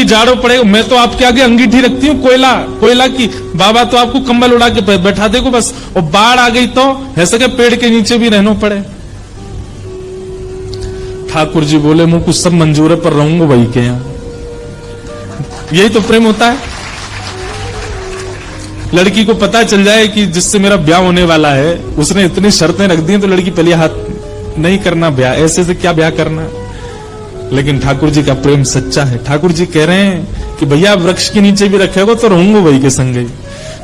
जाड़ो पड़ेगा, मैं तो आपके आगे अंगीठी रखती हूँ कोयला की, बाबा तो आपको कंबल उड़ा के बैठा देगो बस, और बाढ़ आ गई तो है सके पेड़ के नीचे भी रहना पड़े। ठाकुर जी बोले मुझे कुछ सब मंजूर है पर रहूंगा वही के यहाँ। यही तो प्रेम होता है। लड़की को पता चल जाए कि जिससे मेरा ब्याह होने वाला है उसने इतनी शर्तें रख दी तो लड़की पहले हाथ नहीं करना ब्याह, ऐसे से क्या ब्याह करना। लेकिन ठाकुर जी का प्रेम सच्चा है। ठाकुर जी कह रहे हैं कि भैया वृक्ष के नीचे भी रखेगा तो रहूंगा वही के संग ही।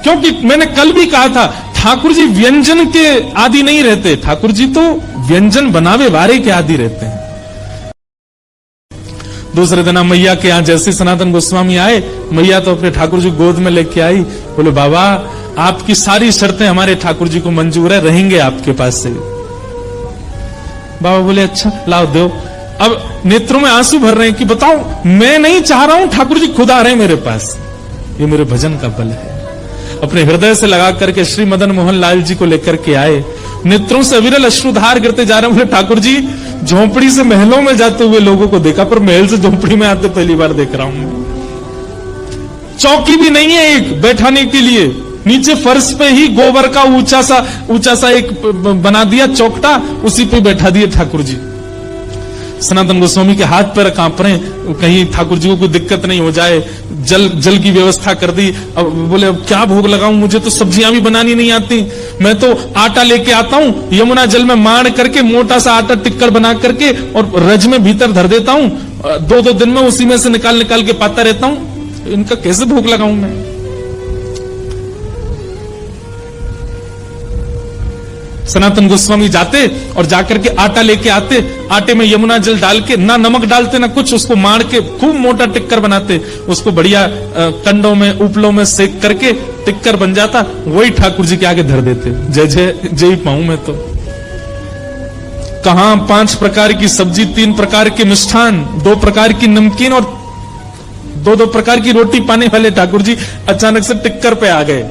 क्योंकि मैंने कल भी कहा था ठाकुर जी व्यंजन के आदि नहीं रहते, ठाकुर जी तो व्यंजन बनावे वारे के आदि रहते हैं। दूसरे दिन मैया के यहां जैसे सनातन गोस्वामी आए, मैया तो अपने ठाकुर जी गोद में लेके आई, बोले बाबा आपकी सारी शर्तें हमारे ठाकुर जी को मंजूर है, रहेंगे आपके पास से। बाबा बोले अच्छा लाओ दो। अब नेत्रों में आंसू भर रहे हैं कि बताओ मैं नहीं चाह रहा हूं, ठाकुर जी खुद आ रहे हैं मेरे पास। ये मेरे भजन का बल है। अपने हृदय से लगा करके श्री मदन मोहन लाल जी को लेकर के आए, नेत्रों से अविरल अश्रुधार गिरते जा रहे हैं। बोले ठाकुर जी झोंपड़ी से महलों में जाते हुए लोगों को देखा, पर महल से झोंपड़ी में आते पहली बार देख रहा हूं। चौकी भी नहीं है एक बैठाने के लिए, नीचे फर्श पे ही गोबर का ऊंचा सा एक बना दिया चौकटा, उसी पे बैठा दिए ठाकुर जी। सनातन गोस्वामी के हाथ पैर कांप रहे हैं, कहीं ठाकुर जी को कोई दिक्कत नहीं हो जाए। जल की व्यवस्था कर दी। अब बोले अब क्या भोग लगाऊं, मुझे तो सब्जियां भी बनानी नहीं आती, मैं तो आटा लेके आता हूं, यमुना जल में माड़ करके मोटा सा आटा टिक्कर बना करके और रज में भीतर धर देता हूं, 2-2 दिन में उसी में से निकाल के पाता रहता हूं, इनका कैसे भोग लगाऊं मैं। सनातन गोस्वामी जाते और जाकर के आटा लेके आते, आटे में यमुना जल डाल के, ना नमक डालते ना कुछ, उसको मार के खूब मोटा टिक्कर बनाते, उसको बढ़िया कंडों में उपलों में सेक करके टिक्कर बन जाता, वही ठाकुर जी के आगे धर देते। जय जय जय पाऊं मैं तो। कहां 5 प्रकार की सब्जी, 3 प्रकार के मिष्ठान, 2 प्रकार की नमकीन और 2-2 प्रकार की रोटी पाने वाले ठाकुर जी अचानक से टिक्कर पे आ गए।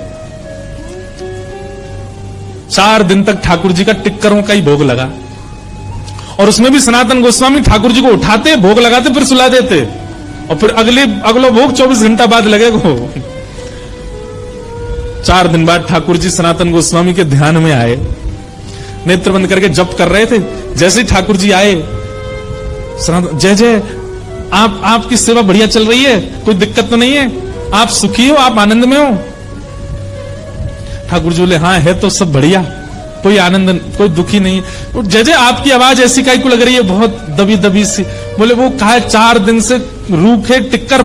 4 दिन तक ठाकुर जी का टिक्करों का ही भोग लगा, और उसमें भी सनातन गोस्वामी ठाकुर जी को उठाते, भोग लगाते, फिर सुला देते, और फिर अगला भोग 24 घंटा बाद लगेगा। 4 दिन बाद ठाकुर जी सनातन गोस्वामी के ध्यान में आए, नेत्र बंद करके जप कर रहे थे। जैसे ही ठाकुर जी आए, जय जय आपकी सेवा बढ़िया चल रही है, कोई दिक्कत तो नहीं है, आप सुखी हो, आप आनंद में हो। ठाकुर जी बोले हाँ है तो सब बढ़िया, कोई आनंद कोई दुखी नहीं। जय जय आपकी आवाज ऐसी काहे को लग रही है, बहुत दबी दबी सी। बोले वो कहा 4 दिन से रूखे टिक्कर